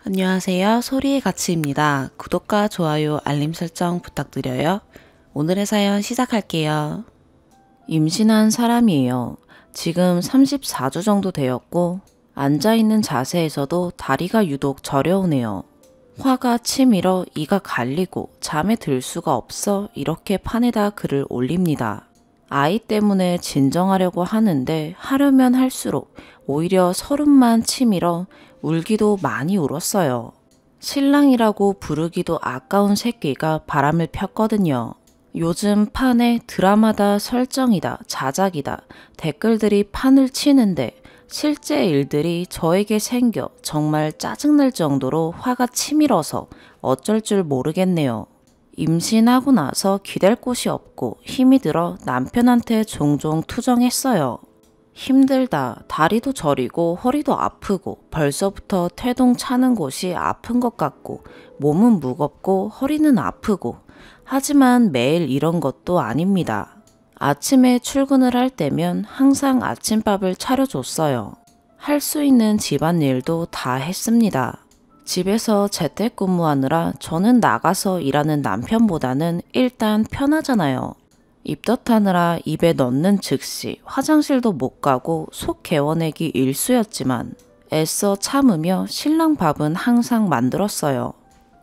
안녕하세요. 소리의 가치입니다. 구독과 좋아요, 알림 설정 부탁드려요. 오늘의 사연 시작할게요. 임신한 사람이에요. 지금 34주 정도 되었고 앉아있는 자세에서도 다리가 유독 저려오네요. 화가 치밀어 이가 갈리고 잠에 들 수가 없어 이렇게 판에다 글을 올립니다. 아이 때문에 진정하려고 하는데 하려면 할수록 오히려 서름만 치밀어 울기도 많이 울었어요. 신랑이라고 부르기도 아까운 새끼가 바람을 폈거든요. 요즘 판에 드라마다 설정이다 자작이다 댓글들이 판을 치는데 실제 일들이 저에게 생겨 정말 짜증날 정도로 화가 치밀어서 어쩔 줄 모르겠네요. 임신하고 나서 기댈 곳이 없고 힘이 들어 남편한테 종종 투정했어요. 힘들다, 다리도 저리고 허리도 아프고 벌써부터 태동 차는 곳이 아픈 것 같고 몸은 무겁고 허리는 아프고 하지만 매일 이런 것도 아닙니다. 아침에 출근을 할 때면 항상 아침밥을 차려줬어요. 할 수 있는 집안일도 다 했습니다. 집에서 재택근무하느라 저는 나가서 일하는 남편보다는 일단 편하잖아요. 입덧하느라 입에 넣는 즉시 화장실도 못 가고 속 개워내기 일쑤였지만 애써 참으며 신랑 밥은 항상 만들었어요.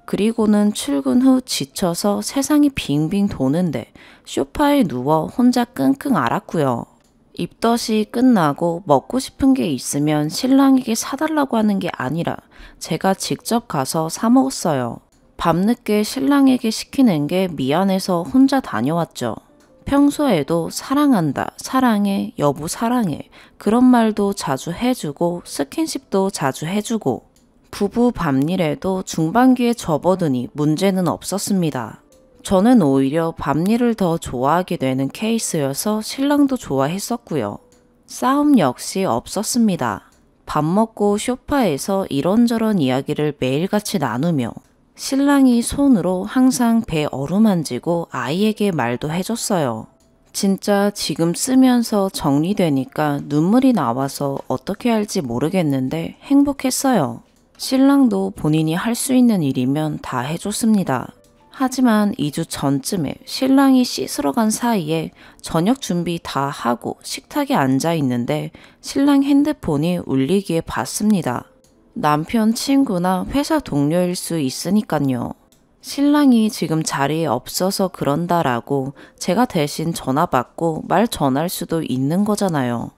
그리고는 출근 후 지쳐서 세상이 빙빙 도는데 소파에 누워 혼자 끙끙 앓았고요. 입덧이 끝나고 먹고 싶은 게 있으면 신랑에게 사달라고 하는 게 아니라 제가 직접 가서 사 먹었어요. 밤늦게 신랑에게 시키는 게 미안해서 혼자 다녀왔죠. 평소에도 사랑한다, 사랑해, 여보 사랑해 그런 말도 자주 해주고 스킨십도 자주 해주고 부부 밤일에도 중반기에 접어드니 문제는 없었습니다. 저는 오히려 밤일을 더 좋아하게 되는 케이스여서 신랑도 좋아했었고요. 싸움 역시 없었습니다. 밥 먹고 소파에서 이런저런 이야기를 매일같이 나누며 신랑이 손으로 항상 배 어루만지고 아이에게 말도 해줬어요. 진짜 지금 쓰면서 정리되니까 눈물이 나와서 어떻게 할지 모르겠는데 행복했어요. 신랑도 본인이 할 수 있는 일이면 다 해줬습니다. 하지만 2주 전쯤에 신랑이 씻으러 간 사이에 저녁 준비 다 하고 식탁에 앉아 있는데 신랑 핸드폰이 울리기에 봤습니다. 남편 친구나 회사 동료일 수 있으니깐요. 신랑이 지금 자리에 없어서 그런다라고 제가 대신 전화 받고 말 전할 수도 있는 거잖아요.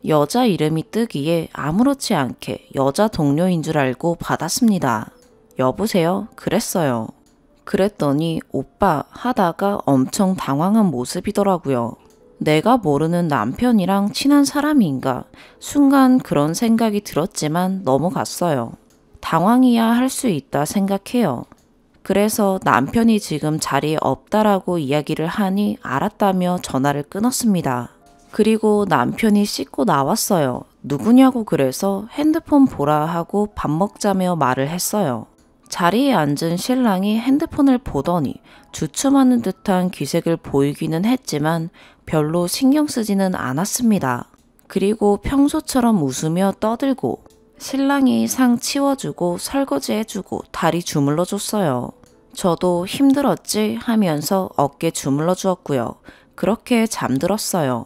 여자 이름이 뜨기에 아무렇지 않게 여자 동료인 줄 알고 받았습니다. 여보세요? 그랬어요. 그랬더니 오빠 하다가 엄청 당황한 모습이더라고요. 내가 모르는 남편이랑 친한 사람인가 순간 그런 생각이 들었지만 넘어갔어요. 당황이야 할 수 있다 생각해요. 그래서 남편이 지금 자리에 없다라고 이야기를 하니 알았다며 전화를 끊었습니다. 그리고 남편이 씻고 나왔어요. 누구냐고 그래서 핸드폰 보라 하고 밥 먹자며 말을 했어요. 자리에 앉은 신랑이 핸드폰을 보더니 주춤하는 듯한 기색을 보이기는 했지만 별로 신경 쓰지는 않았습니다. 그리고 평소처럼 웃으며 떠들고 신랑이 상 치워주고 설거지 해주고 다리 주물러 줬어요. 저도 힘들었지 하면서 어깨 주물러 주었고요. 그렇게 잠들었어요.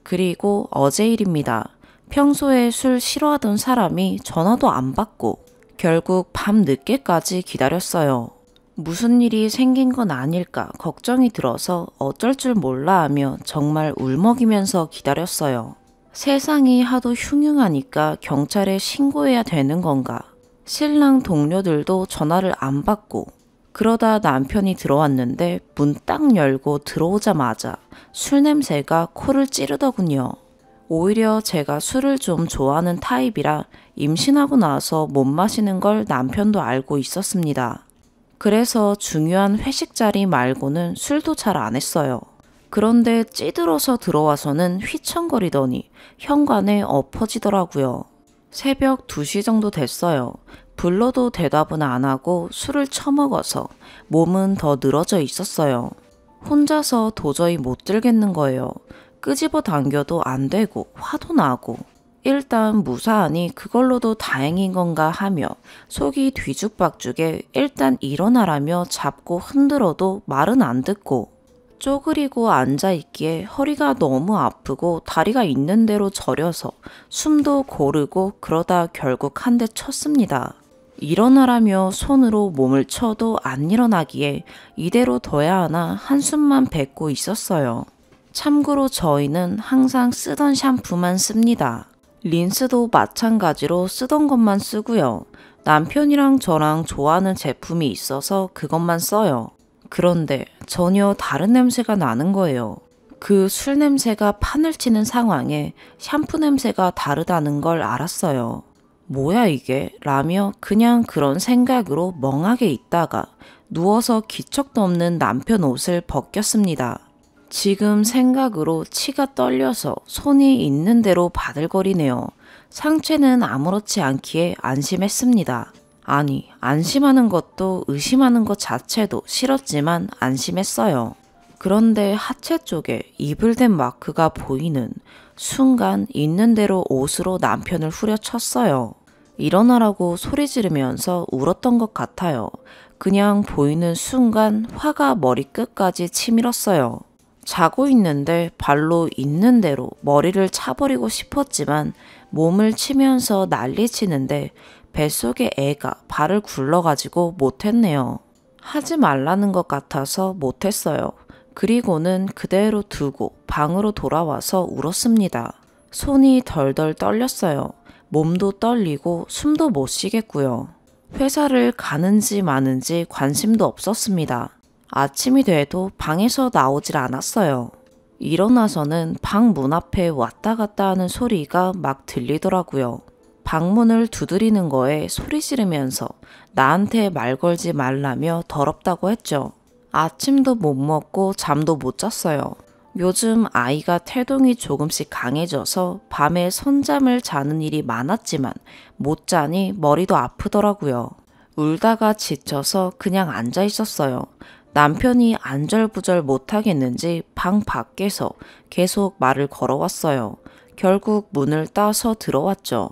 그리고 어제 일입니다. 평소에 술 싫어하던 사람이 전화도 안 받고 결국 밤 늦게까지 기다렸어요. 무슨 일이 생긴 건 아닐까 걱정이 들어서 어쩔 줄 몰라 하며 정말 울먹이면서 기다렸어요. 세상이 하도 흉흉하니까 경찰에 신고해야 되는 건가. 신랑 동료들도 전화를 안 받고 그러다 남편이 들어왔는데 문 딱 열고 들어오자마자 술 냄새가 코를 찌르더군요. 오히려 제가 술을 좀 좋아하는 타입이라 임신하고 나서 못 마시는 걸 남편도 알고 있었습니다. 그래서 중요한 회식 자리 말고는 술도 잘 안 했어요. 그런데 찌들어서 들어와서는 휘청거리더니 현관에 엎어지더라고요. 새벽 2시 정도 됐어요. 불러도 대답은 안 하고 술을 처먹어서 몸은 더 늘어져 있었어요. 혼자서 도저히 못 들겠는 거예요. 끄집어 당겨도 안 되고 화도 나고 일단 무사하니 그걸로도 다행인 건가 하며 속이 뒤죽박죽에 일단 일어나라며 잡고 흔들어도 말은 안 듣고 쪼그리고 앉아있기에 허리가 너무 아프고 다리가 있는 대로 저려서 숨도 고르고 그러다 결국 한 대 쳤습니다. 일어나라며 손으로 몸을 쳐도 안 일어나기에 이대로 둬야 하나 한숨만 뱉고 있었어요. 참고로 저희는 항상 쓰던 샴푸만 씁니다. 린스도 마찬가지로 쓰던 것만 쓰고요. 남편이랑 저랑 좋아하는 제품이 있어서 그것만 써요. 그런데 전혀 다른 냄새가 나는 거예요. 그 술 냄새가 판을 치는 상황에 샴푸 냄새가 다르다는 걸 알았어요. 뭐야 이게? 라며 그냥 그런 생각으로 멍하게 있다가 누워서 기척도 없는 남편 옷을 벗겼습니다. 지금 생각으로 치가 떨려서 손이 있는 대로 바들거리네요. 상체는 아무렇지 않기에 안심했습니다. 아니, 안심하는 것도 의심하는 것 자체도 싫었지만 안심했어요. 그런데 하체 쪽에 이불된 마크가 보이는 순간 있는 대로 옷으로 남편을 후려쳤어요. 일어나라고 소리 지르면서 울었던 것 같아요. 그냥 보이는 순간 화가 머리 끝까지 치밀었어요. 자고 있는데 발로 있는 대로 머리를 차버리고 싶었지만 몸을 치면서 난리치는데 뱃속의 애가 발을 굴러가지고 못했네요. 하지 말라는 것 같아서 못했어요. 그리고는 그대로 두고 방으로 돌아와서 울었습니다. 손이 덜덜 떨렸어요. 몸도 떨리고 숨도 못 쉬겠고요. 회사를 가는지 마는지 관심도 없었습니다. 아침이 돼도 방에서 나오질 않았어요. 일어나서는 방 문 앞에 왔다 갔다 하는 소리가 막 들리더라고요. 방문을 두드리는 거에 소리 지르면서 나한테 말 걸지 말라며 더럽다고 했죠. 아침도 못 먹고 잠도 못 잤어요. 요즘 아이가 태동이 조금씩 강해져서 밤에 선잠을 자는 일이 많았지만 못 자니 머리도 아프더라고요. 울다가 지쳐서 그냥 앉아 있었어요. 남편이 안절부절 못하겠는지 방 밖에서 계속 말을 걸어왔어요. 결국 문을 따서 들어왔죠.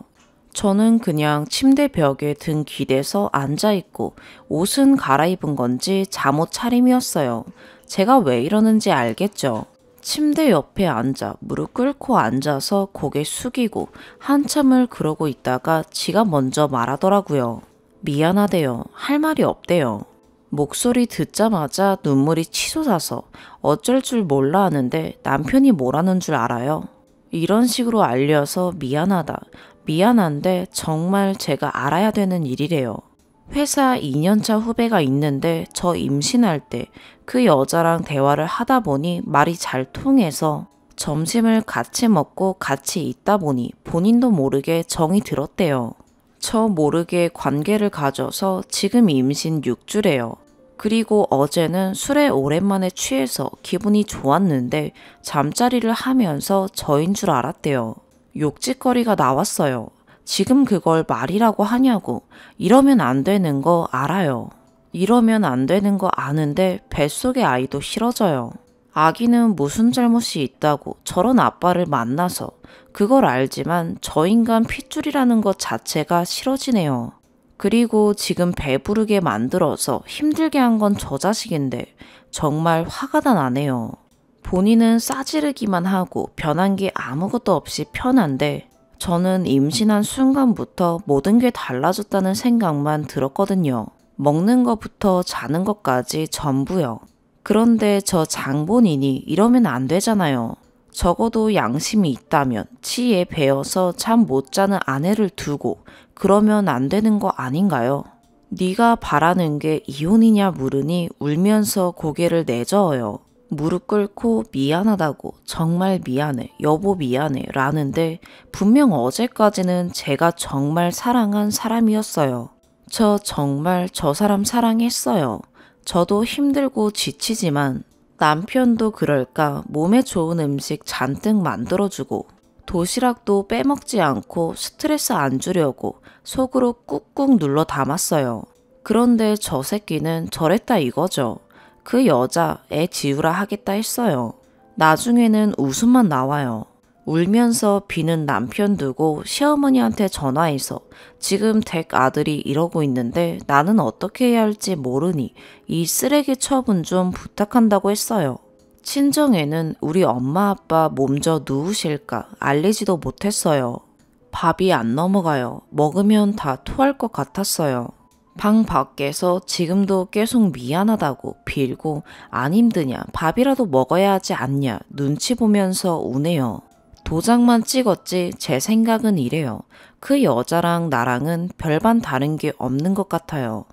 저는 그냥 침대 벽에 등 기대서 앉아있고 옷은 갈아입은 건지 잠옷 차림이었어요. 제가 왜 이러는지 알겠죠. 침대 옆에 앉아 무릎 꿇고 앉아서 고개 숙이고 한참을 그러고 있다가 지가 먼저 말하더라고요. 미안하대요. 할 말이 없대요. 목소리 듣자마자 눈물이 치솟아서 어쩔 줄 몰라 하는데 남편이 뭐라는 줄 알아요? 이런 식으로 알려서 미안하다. 미안한데 정말 제가 알아야 되는 일이래요. 회사 2년차 후배가 있는데 저 임신할 때 그 여자랑 대화를 하다 보니 말이 잘 통해서 점심을 같이 먹고 같이 있다 보니 본인도 모르게 정이 들었대요. 저 모르게 관계를 가져서 지금 임신 6주래요. 그리고 어제는 술에 오랜만에 취해서 기분이 좋았는데 잠자리를 하면서 저인 줄 알았대요. 욕짓거리가 나왔어요. 지금 그걸 말이라고 하냐고. 이러면 안 되는 거 알아요. 이러면 안 되는 거 아는데 뱃속의 아이도 싫어져요. 아기는 무슨 잘못이 있다고 저런 아빠를 만나서 그걸 알지만 저 인간 핏줄이라는 것 자체가 싫어지네요. 그리고 지금 배부르게 만들어서 힘들게 한 건 저 자식인데 정말 화가 다 나네요. 본인은 싸지르기만 하고 변한 게 아무것도 없이 편한데 저는 임신한 순간부터 모든 게 달라졌다는 생각만 들었거든요. 먹는 것부터 자는 것까지 전부요. 그런데 저 장본인이 이러면 안 되잖아요. 적어도 양심이 있다면 치에 베어서 잠 못 자는 아내를 두고 그러면 안 되는 거 아닌가요? 네가 바라는 게 이혼이냐 물으니 울면서 고개를 내저어요. 무릎 꿇고 미안하다고 정말 미안해 여보 미안해 라는데 분명 어제까지는 제가 정말 사랑한 사람이었어요. 저 정말 저 사람 사랑했어요. 저도 힘들고 지치지만 남편도 그럴까 몸에 좋은 음식 잔뜩 만들어주고 도시락도 빼먹지 않고 스트레스 안 주려고 속으로 꾹꾹 눌러 담았어요. 그런데 저 새끼는 저랬다 이거죠. 그 여자 애 지우라 하겠다 했어요. 나중에는 웃음만 나와요. 울면서 비는 남편 두고 시어머니한테 전화해서 지금 댁 아들이 이러고 있는데 나는 어떻게 해야 할지 모르니 이 쓰레기 처분 좀 부탁한다고 했어요. 친정에는 우리 엄마 아빠 몸져 누우실까 알리지도 못했어요. 밥이 안 넘어가요. 먹으면 다 토할 것 같았어요. 방 밖에서 지금도 계속 미안하다고 빌고 안 힘드냐 밥이라도 먹어야 하지 않냐 눈치 보면서 우네요. 도장만 찍었지 제 생각은 이래요. 그 여자랑 나랑은 별반 다른 게 없는 것 같아요.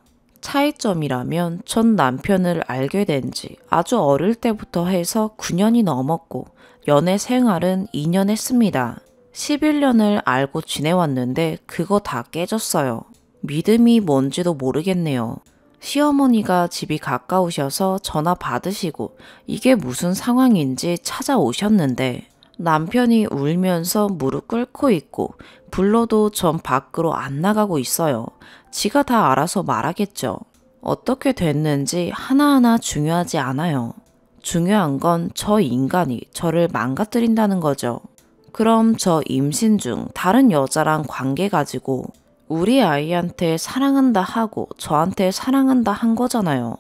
차이점이라면 전 남편을 알게 된 지 아주 어릴 때부터 해서 9년이 넘었고 연애 생활은 2년 했습니다. 11년을 알고 지내왔는데 그거 다 깨졌어요. 믿음이 뭔지도 모르겠네요. 시어머니가 집이 가까우셔서 전화 받으시고 이게 무슨 상황인지 찾아오셨는데 남편이 울면서 무릎 꿇고 있고 불러도 전 밖으로 안 나가고 있어요. 지가 다 알아서 말하겠죠. 어떻게 됐는지 하나하나 중요하지 않아요. 중요한 건 저 인간이 저를 망가뜨린다는 거죠. 그럼 저 임신 중 다른 여자랑 관계 가지고 우리 아이한테 사랑한다 하고 저한테 사랑한다 한 거잖아요.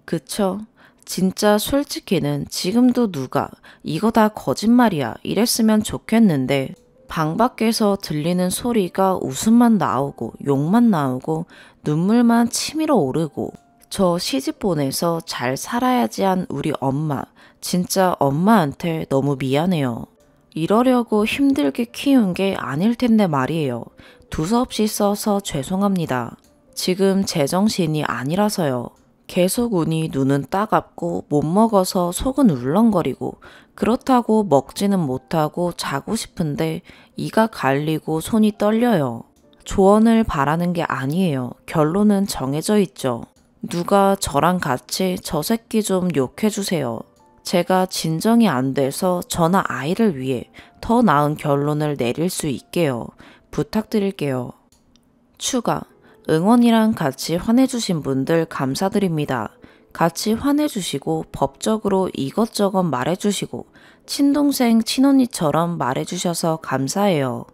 그쵸? 진짜 솔직히는 지금도 누가 이거 다 거짓말이야 이랬으면 좋겠는데 방 밖에서 들리는 소리가 웃음만 나오고 욕만 나오고 눈물만 치밀어 오르고 저 시집 보내서 잘 살아야지 한 우리 엄마 진짜 엄마한테 너무 미안해요. 이러려고 힘들게 키운 게 아닐 텐데 말이에요. 두서없이 써서 죄송합니다. 지금 제정신이 아니라서요. 계속 우니 눈은 따갑고 못 먹어서 속은 울렁거리고 그렇다고 먹지는 못하고 자고 싶은데 이가 갈리고 손이 떨려요. 조언을 바라는 게 아니에요. 결론은 정해져 있죠. 누가 저랑 같이 저 새끼 좀 욕해주세요. 제가 진정이 안 돼서 저나 아이를 위해 더 나은 결론을 내릴 수 있게요. 부탁드릴게요. 추가. 응원이랑 같이 화내주신 분들 감사드립니다. 같이 화내주시고 법적으로 이것저것 말해주시고 친동생 친언니처럼 말해주셔서 감사해요.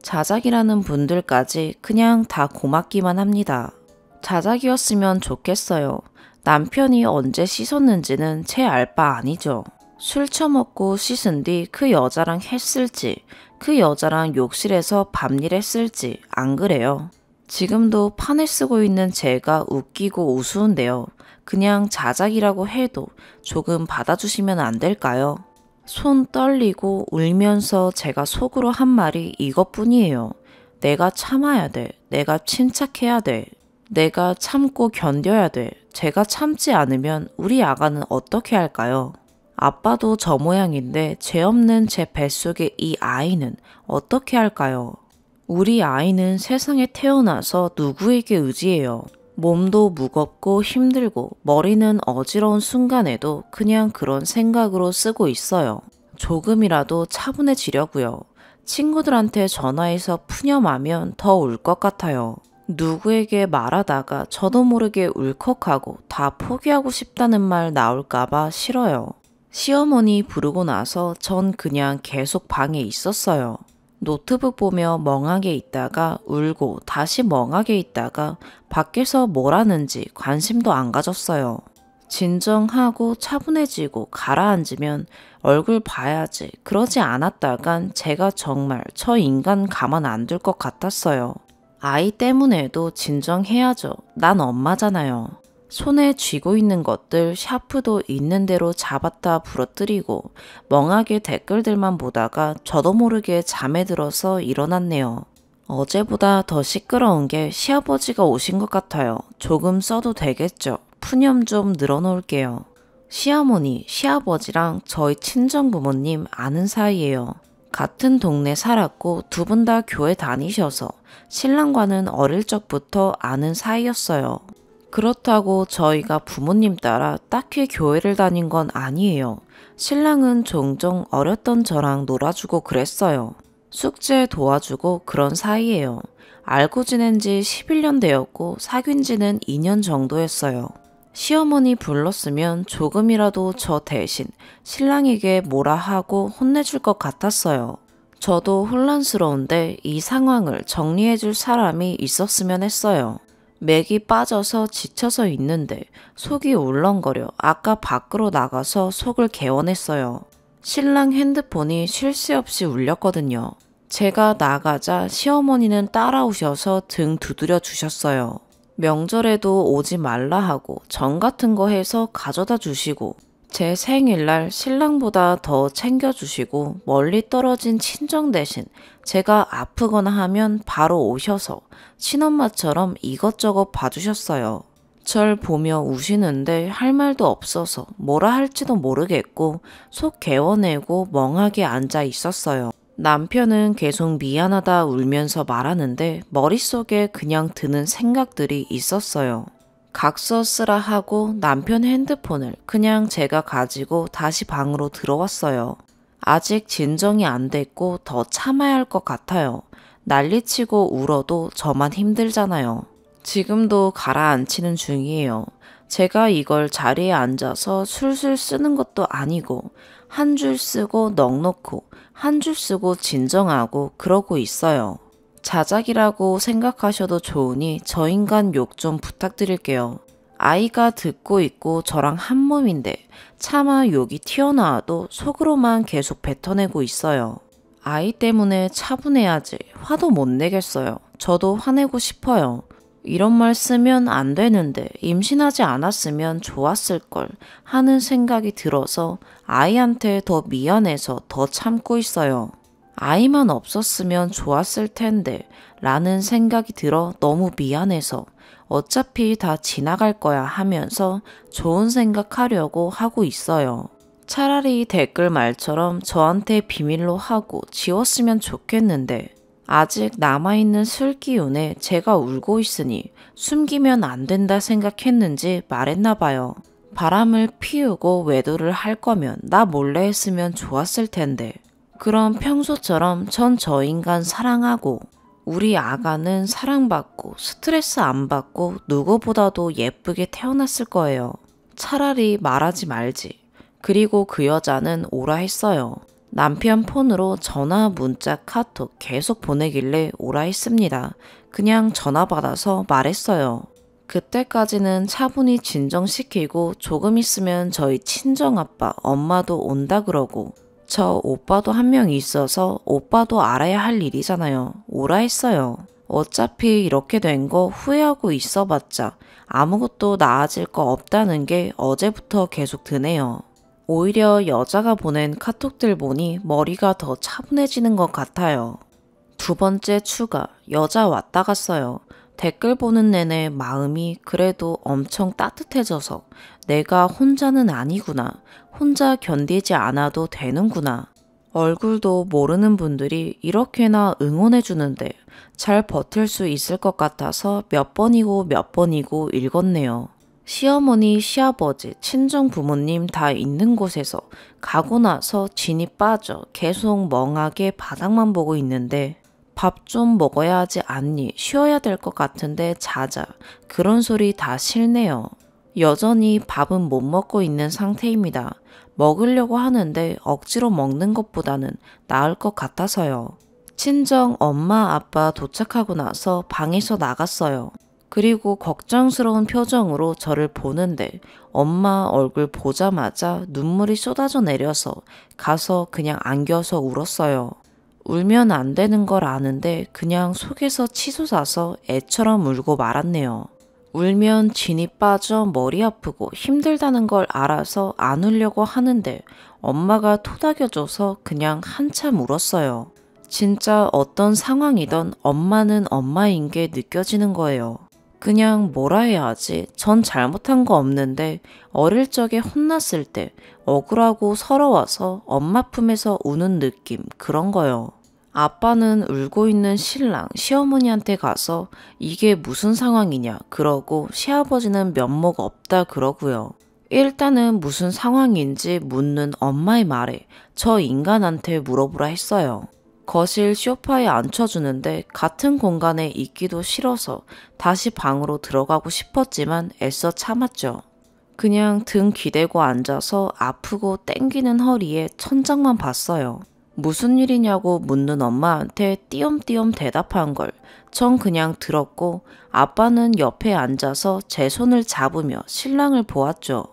자작이라는 분들까지 그냥 다 고맙기만 합니다. 자작이었으면 좋겠어요. 남편이 언제 씻었는지는 제 알 바 아니죠. 술 처먹고 씻은 뒤 그 여자랑 했을지 그 여자랑 욕실에서 밤일 했을지 안 그래요. 지금도 판에 쓰고 있는 제가 웃기고 우스운데요. 그냥 자작이라고 해도 조금 받아주시면 안 될까요? 손 떨리고 울면서 제가 속으로 한 말이 이것뿐이에요. 내가 참아야 돼. 내가 침착해야 돼. 내가 참고 견뎌야 돼. 제가 참지 않으면 우리 아가는 어떻게 할까요? 아빠도 저 모양인데 죄 없는 제 뱃속의 이 아이는 어떻게 할까요? 우리 아이는 세상에 태어나서 누구에게 의지해요. 몸도 무겁고 힘들고 머리는 어지러운 순간에도 그냥 그런 생각으로 쓰고 있어요. 조금이라도 차분해지려고요. 친구들한테 전화해서 푸념하면 더 울 것 같아요. 누구에게 말하다가 저도 모르게 울컥하고 다 포기하고 싶다는 말 나올까봐 싫어요. 시어머니 부르고 나서 전 그냥 계속 방에 있었어요. 노트북 보며 멍하게 있다가 울고 다시 멍하게 있다가 밖에서 뭘 하는지 관심도 안 가졌어요. 진정하고 차분해지고 가라앉으면 얼굴 봐야지 그러지 않았다간 제가 정말 저 인간 가만 안 둘 것 같았어요. 아이 때문에도 진정해야죠. 난 엄마잖아요. 손에 쥐고 있는 것들 샤프도 있는 대로 잡았다 부러뜨리고 멍하게 댓글들만 보다가 저도 모르게 잠에 들어서 일어났네요. 어제보다 더 시끄러운 게 시아버지가 오신 것 같아요. 조금 써도 되겠죠? 푸념 좀 늘어놓을게요. 시어머니, 시아버지랑 저희 친정부모님 아는 사이예요. 같은 동네 살았고 두 분 다 교회 다니셔서 신랑과는 어릴 적부터 아는 사이였어요. 그렇다고 저희가 부모님 따라 딱히 교회를 다닌 건 아니에요. 신랑은 종종 어렸던 저랑 놀아주고 그랬어요. 숙제 도와주고 그런 사이예요. 알고 지낸 지 11년 되었고 사귄 지는 2년 정도였어요. 시어머니 불렀으면 조금이라도 저 대신 신랑에게 뭐라 하고 혼내줄 것 같았어요. 저도 혼란스러운데 이 상황을 정리해줄 사람이 있었으면 했어요. 맥이 빠져서 지쳐서 있는데 속이 울렁거려 아까 밖으로 나가서 속을 개원했어요. 신랑 핸드폰이 쉴 새 없이 울렸거든요. 제가 나가자 시어머니는 따라오셔서 등 두드려 주셨어요. 명절에도 오지 말라 하고 전 같은 거 해서 가져다 주시고 제 생일날 신랑보다 더 챙겨주시고 멀리 떨어진 친정 대신 제가 아프거나 하면 바로 오셔서 친엄마처럼 이것저것 봐주셨어요. 절 보며 우시는데 할 말도 없어서 뭐라 할지도 모르겠고 속 개워내고 멍하게 앉아 있었어요. 남편은 계속 미안하다 울면서 말하는데 머릿속에 그냥 드는 생각들이 있었어요. 각서 쓰라 하고 남편 핸드폰을 그냥 제가 가지고 다시 방으로 들어왔어요. 아직 진정이 안 됐고 더 참아야 할 것 같아요. 난리치고 울어도 저만 힘들잖아요. 지금도 가라앉히는 중이에요. 제가 이걸 자리에 앉아서 술술 쓰는 것도 아니고 한 줄 쓰고 넋놓고 한 줄 쓰고 진정하고 그러고 있어요. 자작이라고 생각하셔도 좋으니 저 인간 욕 좀 부탁드릴게요. 아이가 듣고 있고 저랑 한 몸인데 차마 욕이 튀어나와도 속으로만 계속 뱉어내고 있어요. 아이 때문에 차분해야지 화도 못 내겠어요. 저도 화내고 싶어요. 이런 말 쓰면 안 되는데 임신하지 않았으면 좋았을걸 하는 생각이 들어서 아이한테 더 미안해서 더 참고 있어요. 아이만 없었으면 좋았을 텐데 라는 생각이 들어 너무 미안해서 어차피 다 지나갈 거야 하면서 좋은 생각하려고 하고 있어요. 차라리 댓글 말처럼 저한테 비밀로 하고 지웠으면 좋겠는데 아직 남아있는 술 기운에 제가 울고 있으니 숨기면 안 된다 생각했는지 말했나 봐요. 바람을 피우고 외도를 할 거면 나 몰래 했으면 좋았을 텐데. 그럼 평소처럼 전 저 인간 사랑하고 우리 아가는 사랑받고 스트레스 안 받고 누구보다도 예쁘게 태어났을 거예요. 차라리 말하지 말지. 그리고 그 여자는 오라 했어요. 남편 폰으로 전화, 문자, 카톡 계속 보내길래 오라 했습니다. 그냥 전화 받아서 말했어요. 그때까지는 차분히 진정시키고 조금 있으면 저희 친정아빠, 엄마도 온다 그러고 저 오빠도 한 명 있어서 오빠도 알아야 할 일이잖아요. 오라 했어요. 어차피 이렇게 된 거 후회하고 있어봤자 아무것도 나아질 거 없다는 게 어제부터 계속 드네요. 오히려 여자가 보낸 카톡들 보니 머리가 더 차분해지는 것 같아요. 두 번째 추가, 여자 왔다 갔어요. 댓글 보는 내내 마음이 그래도 엄청 따뜻해져서 내가 혼자는 아니구나. 혼자 견디지 않아도 되는구나. 얼굴도 모르는 분들이 이렇게나 응원해주는데 잘 버틸 수 있을 것 같아서 몇 번이고 읽었네요. 시어머니, 시아버지, 친정 부모님 다 있는 곳에서 가고 나서 진이 빠져 계속 멍하게 바닥만 보고 있는데 밥 좀 먹어야 하지 않니? 쉬어야 될 것 같은데 자자. 그런 소리 다 싫네요. 여전히 밥은 못 먹고 있는 상태입니다. 먹으려고 하는데 억지로 먹는 것보다는 나을 것 같아서요. 친정 엄마 아빠 도착하고 나서 방에서 나갔어요. 그리고 걱정스러운 표정으로 저를 보는데 엄마 얼굴 보자마자 눈물이 쏟아져 내려서 가서 그냥 안겨서 울었어요. 울면 안 되는 걸 아는데 그냥 속에서 치솟아서 애처럼 울고 말았네요. 울면 진이 빠져 머리 아프고 힘들다는 걸 알아서 안 울려고 하는데 엄마가 토닥여줘서 그냥 한참 울었어요. 진짜 어떤 상황이든 엄마는 엄마인 게 느껴지는 거예요. 그냥 뭐라 해야 하지? 전 잘못한 거 없는데 어릴 적에 혼났을 때 억울하고 서러워서 엄마 품에서 우는 느낌 그런 거요. 아빠는 울고 있는 신랑, 시어머니한테 가서 이게 무슨 상황이냐 그러고 시아버지는 면목 없다 그러고요. 일단은 무슨 상황인지 묻는 엄마의 말에 저 인간한테 물어보라 했어요. 거실 소파에 앉혀주는데 같은 공간에 있기도 싫어서 다시 방으로 들어가고 싶었지만 애써 참았죠. 그냥 등 기대고 앉아서 아프고 땡기는 허리에 천장만 봤어요. 무슨 일이냐고 묻는 엄마한테 띄엄띄엄 대답한 걸 전 그냥 들었고 아빠는 옆에 앉아서 제 손을 잡으며 신랑을 보았죠.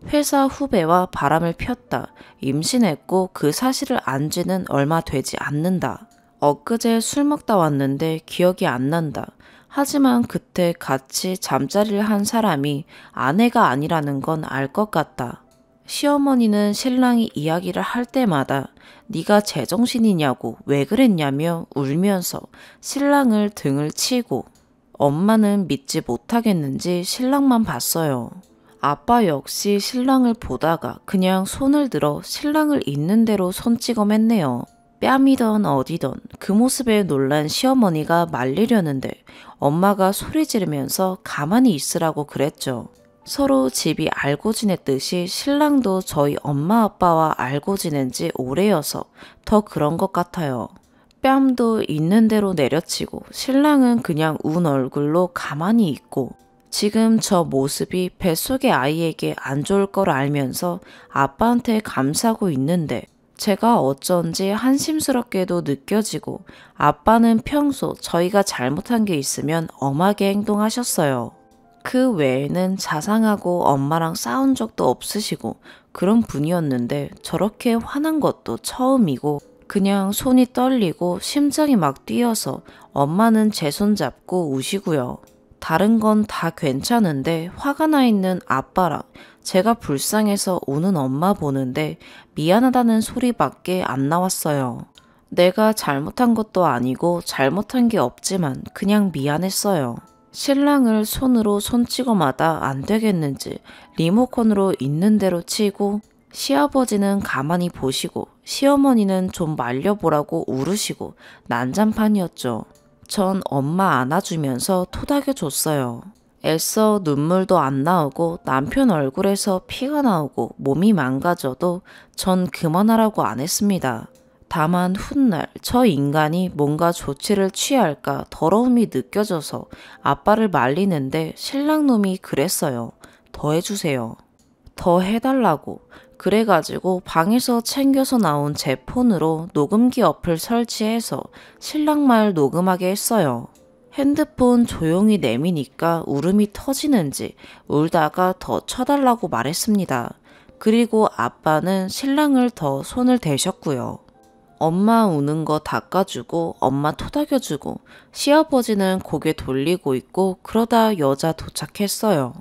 회사 후배와 바람을 폈다. 임신했고 그 사실을 안 지는 얼마 되지 않는다. 엊그제 술 먹다 왔는데 기억이 안 난다. 하지만 그때 같이 잠자리를 한 사람이 아내가 아니라는 건 알 것 같다. 시어머니는 신랑이 이야기를 할 때마다 네가 제정신이냐고 왜 그랬냐며 울면서 신랑을 등을 치고, 엄마는 믿지 못하겠는지 신랑만 봤어요. 아빠 역시 신랑을 보다가 그냥 손을 들어 신랑을 있는 대로 손찌검했네요. 뺨이던 어디던 그 모습에 놀란 시어머니가 말리려는데 엄마가 소리 지르면서 가만히 있으라고 그랬죠. 서로 집이 알고 지냈듯이 신랑도 저희 엄마 아빠와 알고 지낸 지 오래여서 더 그런 것 같아요. 뺨도 있는 대로 내려치고 신랑은 그냥 운 얼굴로 가만히 있고, 지금 저 모습이 뱃속의 아이에게 안 좋을 걸 알면서 아빠한테 감싸고 있는데 제가 어쩐지 한심스럽게도 느껴지고, 아빠는 평소 저희가 잘못한 게 있으면 엄하게 행동하셨어요. 그 외에는 자상하고 엄마랑 싸운 적도 없으시고 그런 분이었는데 저렇게 화난 것도 처음이고, 그냥 손이 떨리고 심장이 막 뛰어서 엄마는 제 손 잡고 우시고요. 다른 건 다 괜찮은데 화가 나 있는 아빠랑 제가 불쌍해서 우는 엄마 보는데 미안하다는 소리밖에 안 나왔어요. 내가 잘못한 것도 아니고 잘못한 게 없지만 그냥 미안했어요. 신랑을 손으로 손찌검하다 안 되겠는지 리모컨으로 있는 대로 치고, 시아버지는 가만히 보시고 시어머니는 좀 말려보라고 울으시고 난장판이었죠. 전 엄마 안아주면서 토닥여줬어요. 애써 눈물도 안 나오고 남편 얼굴에서 피가 나오고 몸이 망가져도 전 그만하라고 안 했습니다. 다만 훗날 저 인간이 뭔가 조치를 취할까 더러움이 느껴져서 아빠를 말리는데 신랑놈이 그랬어요. 더 해주세요. 더 해달라고. 그래가지고 방에서 챙겨서 나온 제 폰으로 녹음기 어플 설치해서 신랑 말 녹음하게 했어요. 핸드폰 조용히 내미니까 울음이 터지는지 울다가 더 쳐달라고 말했습니다. 그리고 아빠는 신랑을 더 손을 대셨고요. 엄마 우는 거 닦아주고 엄마 토닥여주고 시아버지는 고개 돌리고 있고, 그러다 여자 도착했어요.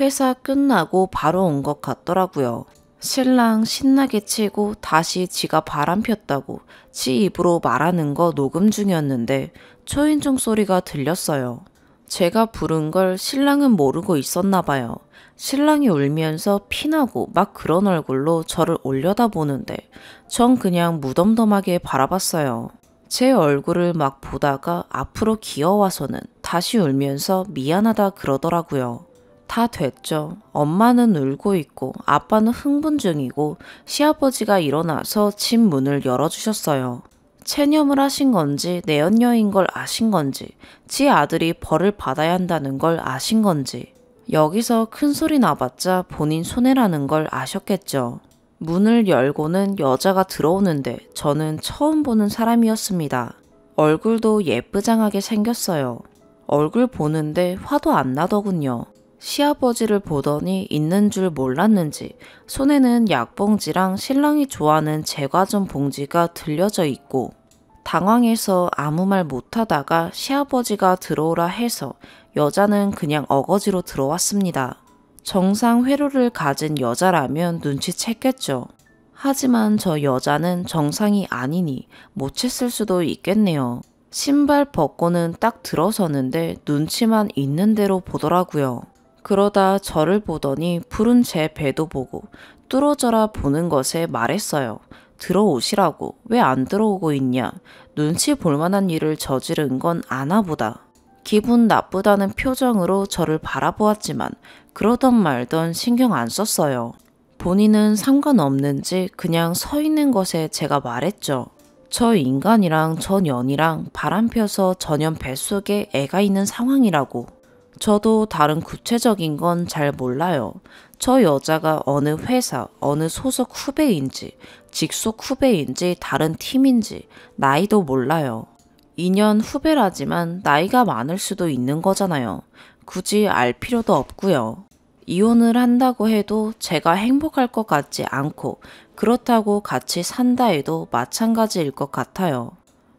회사 끝나고 바로 온 것 같더라고요. 신랑 신나게 치고 다시 지가 바람 폈다고 지 입으로 말하는 거 녹음 중이었는데 초인종 소리가 들렸어요. 제가 부른 걸 신랑은 모르고 있었나 봐요. 신랑이 울면서 피나고 막 그런 얼굴로 저를 올려다보는데 전 그냥 무덤덤하게 바라봤어요. 제 얼굴을 막 보다가 앞으로 기어와서는 다시 울면서 미안하다 그러더라고요. 다 됐죠. 엄마는 울고 있고 아빠는 흥분 중이고 시아버지가 일어나서 집 문을 열어주셨어요. 체념을 하신 건지 내연녀인 걸 아신 건지 지 아들이 벌을 받아야 한다는 걸 아신 건지, 여기서 큰 소리 나봤자 본인 손해라는 걸 아셨겠죠. 문을 열고는 여자가 들어오는데 저는 처음 보는 사람이었습니다. 얼굴도 예쁘장하게 생겼어요. 얼굴 보는데 화도 안 나더군요. 시아버지를 보더니 있는 줄 몰랐는지 손에는 약봉지랑 신랑이 좋아하는 제과점 봉지가 들려져 있고, 당황해서 아무 말 못하다가 시아버지가 들어오라 해서 여자는 그냥 어거지로 들어왔습니다. 정상 회로를 가진 여자라면 눈치챘겠죠. 하지만 저 여자는 정상이 아니니 못 챘을 수도 있겠네요. 신발 벗고는 딱 들어서는데 눈치만 있는 대로 보더라고요. 그러다 저를 보더니 푸른 제 배도 보고 뚫어져라 보는 것에 말했어요. 들어오시라고. 왜 안 들어오고 있냐. 눈치 볼 만한 일을 저지른 건 아나보다. 기분 나쁘다는 표정으로 저를 바라보았지만 그러던 말던 신경 안 썼어요. 본인은 상관없는지 그냥 서 있는 것에 제가 말했죠. 저 인간이랑 저 년이랑 바람 펴서 전년 뱃속에 애가 있는 상황이라고. 저도 다른 구체적인 건 잘 몰라요. 저 여자가 어느 회사, 어느 소속 후배인지, 직속 후배인지, 다른 팀인지, 나이도 몰라요. 2년 후배라지만 나이가 많을 수도 있는 거잖아요. 굳이 알 필요도 없고요. 이혼을 한다고 해도 제가 행복할 것 같지 않고 그렇다고 같이 산다 해도 마찬가지일 것 같아요.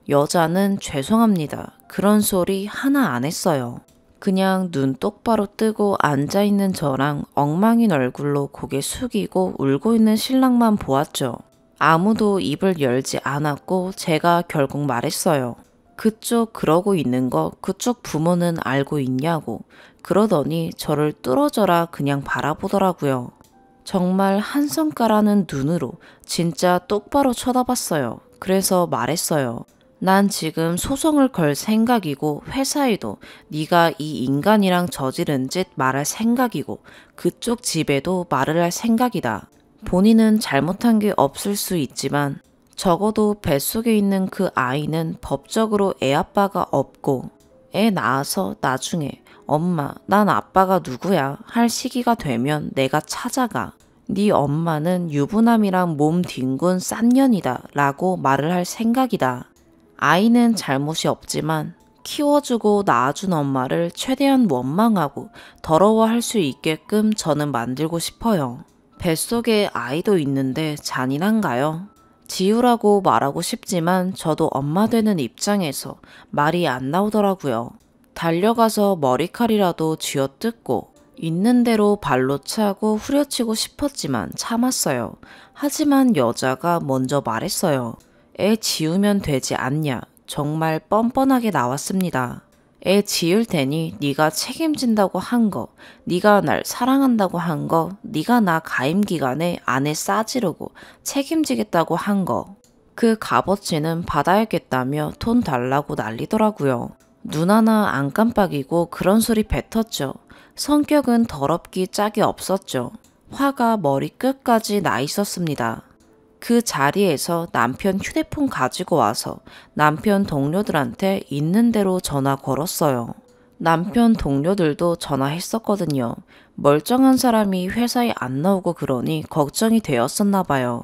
여자는 죄송합니다. 그런 소리 하나 안 했어요. 그냥 눈 똑바로 뜨고 앉아있는 저랑 엉망인 얼굴로 고개 숙이고 울고 있는 신랑만 보았죠. 아무도 입을 열지 않았고 제가 결국 말했어요. 그쪽 그러고 있는 거 그쪽 부모는 알고 있냐고. 그러더니 저를 뚫어져라 그냥 바라보더라고요. 정말 한 성깔하는 눈으로 진짜 똑바로 쳐다봤어요. 그래서 말했어요. 난 지금 소송을 걸 생각이고 회사에도 네가 이 인간이랑 저지른 짓 말할 생각이고 그쪽 집에도 말을 할 생각이다. 본인은 잘못한 게 없을 수 있지만 적어도 뱃속에 있는 그 아이는 법적으로 애 아빠가 없고 애 낳아서 나중에 엄마, 난 아빠가 누구야 할 시기가 되면 내가 찾아가. 네 엄마는 유부남이랑 몸 뒹군 싼년이다 라고 말을 할 생각이다. 아이는 잘못이 없지만 키워주고 낳아준 엄마를 최대한 원망하고 더러워할 수 있게끔 저는 만들고 싶어요. 뱃속에 아이도 있는데 잔인한가요? 지우라고 말하고 싶지만 저도 엄마 되는 입장에서 말이 안 나오더라고요. 달려가서 머리칼이라도 쥐어뜯고 있는 대로 발로 차고 후려치고 싶었지만 참았어요. 하지만 여자가 먼저 말했어요. 애 지우면 되지 않냐. 정말 뻔뻔하게 나왔습니다. 애 지을 테니 네가 책임진다고 한 거, 네가 날 사랑한다고 한 거, 네가 나 가임 기간에 아내 싸지르고 책임지겠다고 한 거. 그 값어치는 받아야겠다며 돈 달라고 난리더라고요. 눈 하나 안 깜빡이고 그런 소리 뱉었죠. 성격은 더럽기 짝이 없었죠. 화가 머리 끝까지 나 있었습니다. 그 자리에서 남편 휴대폰 가지고 와서 남편 동료들한테 있는 대로 전화 걸었어요. 남편 동료들도 전화했었거든요. 멀쩡한 사람이 회사에 안 나오고 그러니 걱정이 되었었나 봐요.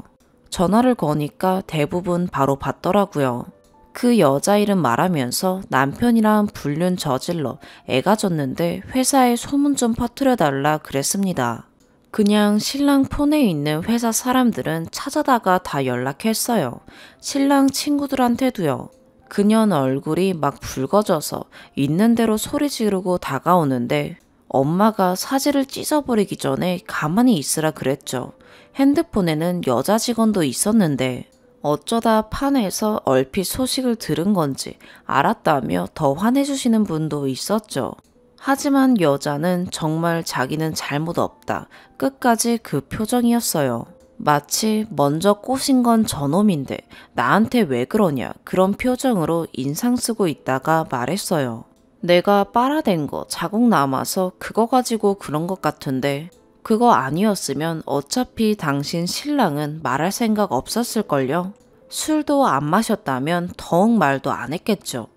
전화를 거니까 대부분 바로 받더라고요. 그 여자 이름 말하면서 남편이랑 불륜 저질러 애가 졌는데 회사에 소문 좀 퍼뜨려달라 그랬습니다. 그냥 신랑 폰에 있는 회사 사람들은 찾아다가 다 연락했어요. 신랑 친구들한테도요. 그년 얼굴이 막 붉어져서 있는 대로 소리 지르고 다가오는데 엄마가 사지를 찢어버리기 전에 가만히 있으라 그랬죠. 핸드폰에는 여자 직원도 있었는데 어쩌다 판에서 얼핏 소식을 들은 건지 알았다며 더 화내주시는 분도 있었죠. 하지만 여자는 정말 자기는 잘못 없다. 끝까지 그 표정이었어요. 마치 먼저 꼬신 건 저놈인데 나한테 왜 그러냐 그런 표정으로 인상 쓰고 있다가 말했어요. 내가 빨아댄 거 자국 남아서 그거 가지고 그런 것 같은데 그거 아니었으면 어차피 당신 신랑은 말할 생각 없었을걸요. 술도 안 마셨다면 더욱 말도 안 했겠죠.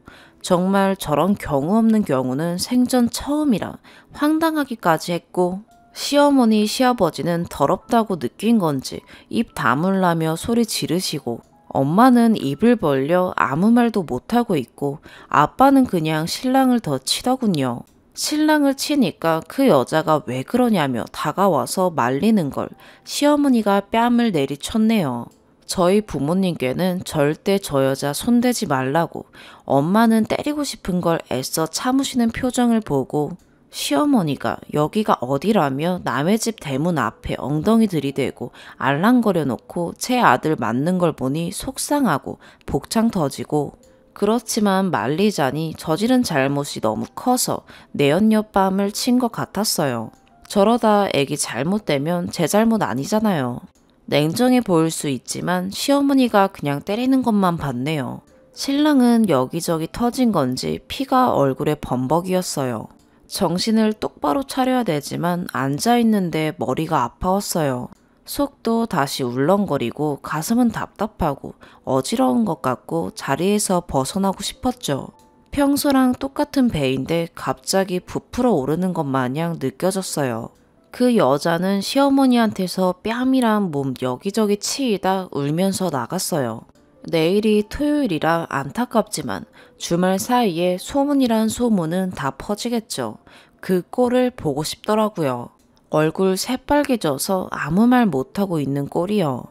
정말 저런 경우 없는 경우는 생전 처음이라 황당하기까지 했고 시어머니 시아버지는 더럽다고 느낀 건지 입 다물라며 소리 지르시고 엄마는 입을 벌려 아무 말도 못하고 있고 아빠는 그냥 신랑을 더 치더군요. 신랑을 치니까 그 여자가 왜 그러냐며 다가와서 말리는 걸 시어머니가 뺨을 내리쳤네요. 저희 부모님께는 절대 저 여자 손대지 말라고 엄마는 때리고 싶은 걸 애써 참으시는 표정을 보고 시어머니가 여기가 어디라며 남의 집 대문 앞에 엉덩이 들이대고 알랑거려 놓고 제 아들 맞는 걸 보니 속상하고 복창 터지고 그렇지만 말리자니 저지른 잘못이 너무 커서 내연녀 뺨을 친 것 같았어요. 저러다 애기 잘못되면 제 잘못 아니잖아요. 냉정해 보일 수 있지만 시어머니가 그냥 때리는 것만 봤네요. 신랑은 여기저기 터진 건지 피가 얼굴에 범벅이었어요. 정신을 똑바로 차려야 되지만 앉아있는데 머리가 아파왔어요. 속도 다시 울렁거리고 가슴은 답답하고 어지러운 것 같고 자리에서 벗어나고 싶었죠. 평소랑 똑같은 배인데 갑자기 부풀어 오르는 것 마냥 느껴졌어요. 그 여자는 시어머니한테서 뺨이랑 몸 여기저기 치이다 울면서 나갔어요. 내일이 토요일이라 안타깝지만 주말 사이에 소문이란 소문은 다 퍼지겠죠. 그 꼴을 보고 싶더라고요. 얼굴 새빨개져서 아무 말 못하고 있는 꼴이요.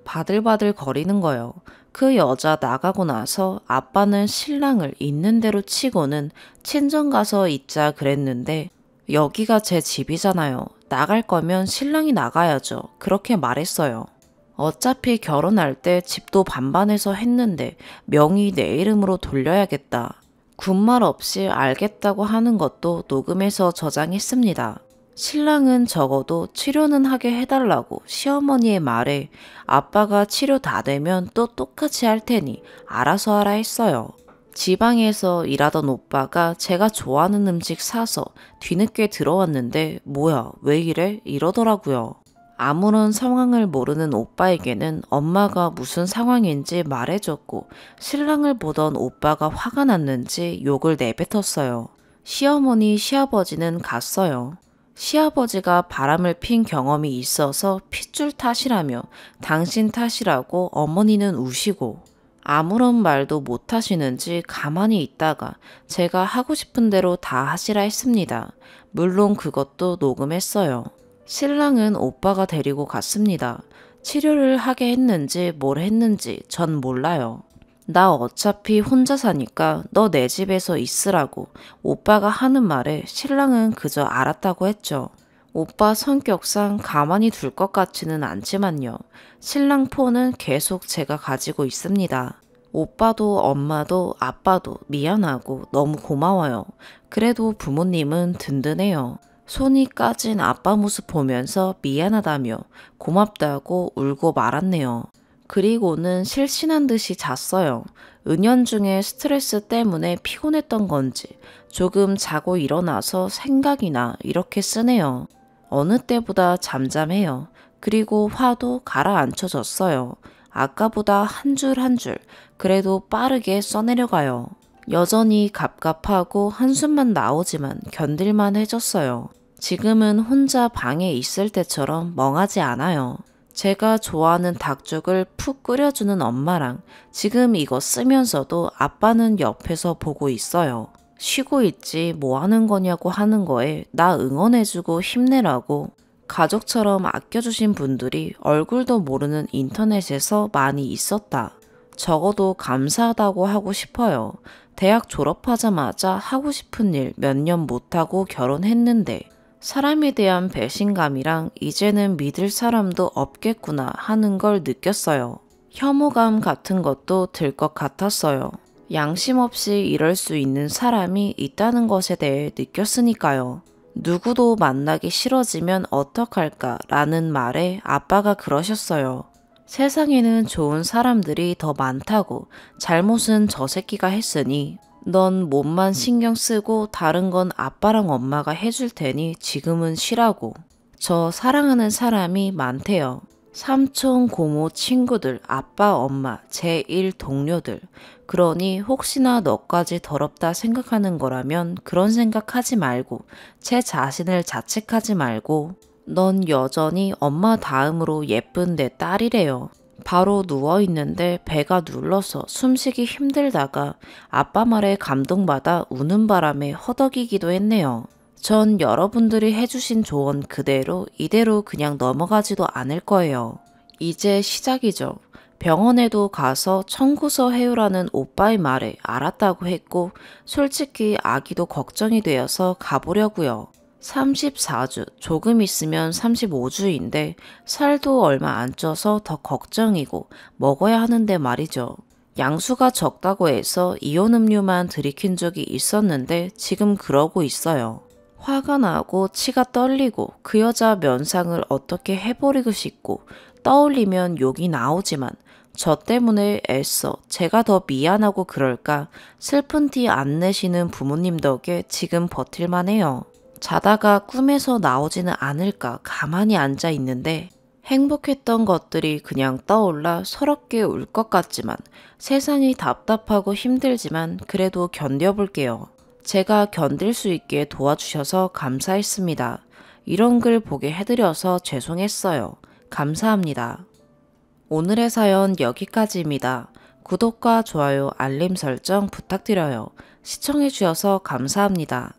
바들바들 거리는 거요. 그 여자 나가고 나서 아빠는 신랑을 있는 대로 치고는 친정 가서 있자 그랬는데 여기가 제 집이잖아요. 나갈 거면 신랑이 나가야죠. 그렇게 말했어요. 어차피 결혼할 때 집도 반반해서 했는데 명의 내 이름으로 돌려야겠다. 군말 없이 알겠다고 하는 것도 녹음해서 저장했습니다. 신랑은 적어도 치료는 하게 해달라고 시어머니의 말에 아빠가 치료 다 되면 또 똑같이 할 테니 알아서 하라 했어요. 지방에서 일하던 오빠가 제가 좋아하는 음식 사서 뒤늦게 들어왔는데 뭐야 왜 이래? 이러더라고요. 아무런 상황을 모르는 오빠에게는 엄마가 무슨 상황인지 말해줬고 신랑을 보던 오빠가 화가 났는지 욕을 내뱉었어요. 시어머니 시아버지는 갔어요. 시아버지가 바람을 핀 경험이 있어서 핏줄 탓이라며 당신 탓이라고 어머니는 우시고 아무런 말도 못 하시는지 가만히 있다가 제가 하고 싶은 대로 다 하시라 했습니다. 물론 그것도 녹음했어요. 신랑은 오빠가 데리고 갔습니다. 치료를 하게 했는지 뭘 했는지 전 몰라요. 나 어차피 혼자 사니까 너 내 집에서 있으라고 오빠가 하는 말에 신랑은 그저 알았다고 했죠. 오빠 성격상 가만히 둘 것 같지는 않지만요. 신랑 폰은 계속 제가 가지고 있습니다. 오빠도 엄마도 아빠도 미안하고 너무 고마워요. 그래도 부모님은 든든해요. 손이 까진 아빠 모습 보면서 미안하다며 고맙다고 울고 말았네요. 그리고는 실신한 듯이 잤어요. 은연중에 스트레스 때문에 피곤했던 건지 조금 자고 일어나서 생각이 나 이렇게 쓰네요. 어느 때보다 잠잠해요. 그리고 화도 가라앉혀졌어요. 아까보다 한 줄 한 줄 그래도 빠르게 써내려가요. 여전히 갑갑하고 한숨만 나오지만 견딜만 해졌어요. 지금은 혼자 방에 있을 때처럼 멍하지 않아요. 제가 좋아하는 닭죽을 푹 끓여주는 엄마랑 지금 이거 쓰면서도 아빠는 옆에서 보고 있어요. 쉬고 있지 뭐 하는 거냐고 하는 거에 나 응원해주고 힘내라고 가족처럼 아껴주신 분들이 얼굴도 모르는 인터넷에서 많이 있었다. 적어도 감사하다고 하고 싶어요. 대학 졸업하자마자 하고 싶은 일 몇 년 못하고 결혼했는데 사람에 대한 배신감이랑 이제는 믿을 사람도 없겠구나 하는 걸 느꼈어요. 혐오감 같은 것도 들 것 같았어요. 양심 없이 이럴 수 있는 사람이 있다는 것에 대해 느꼈으니까요. 누구도 만나기 싫어지면 어떡할까 라는 말에 아빠가 그러셨어요. 세상에는 좋은 사람들이 더 많다고 잘못은 저 새끼가 했으니 넌 몸만 신경 쓰고 다른 건 아빠랑 엄마가 해줄 테니 지금은 쉬라고. 저 사랑하는 사람이 많대요. 삼촌, 고모, 친구들, 아빠, 엄마, 제1 동료들. 그러니 혹시나 너까지 더럽다 생각하는 거라면 그런 생각하지 말고 제 자신을 자책하지 말고 넌 여전히 엄마 다음으로 예쁜 내 딸이래요. 바로 누워있는데 배가 눌러서 숨쉬기 힘들다가 아빠 말에 감동받아 우는 바람에 허덕이기도 했네요. 전 여러분들이 해주신 조언 그대로 이대로 그냥 넘어가지도 않을 거예요. 이제 시작이죠. 병원에도 가서 청구서 해오라는 오빠의 말에 알았다고 했고 솔직히 아기도 걱정이 되어서 가보려고요. 34주, 조금 있으면 35주인데 살도 얼마 안 쪄서 더 걱정이고 먹어야 하는데 말이죠. 양수가 적다고 해서 이온 음료만 들이킨 적이 있었는데 지금 그러고 있어요. 화가 나고 치가 떨리고 그 여자 면상을 어떻게 해버리고 싶고 떠올리면 욕이 나오지만 저 때문에 애써 제가 더 미안하고 그럴까 슬픈 티 안 내시는 부모님 덕에 지금 버틸만 해요. 자다가 꿈에서 나오지는 않을까 가만히 앉아 있는데 행복했던 것들이 그냥 떠올라 서럽게 울 것 같지만 세상이 답답하고 힘들지만 그래도 견뎌볼게요. 제가 견딜 수 있게 도와주셔서 감사했습니다. 이런 글 보게 해드려서 죄송했어요. 감사합니다. 오늘의 사연 여기까지입니다. 구독과 좋아요, 알림 설정 부탁드려요. 시청해주셔서 감사합니다.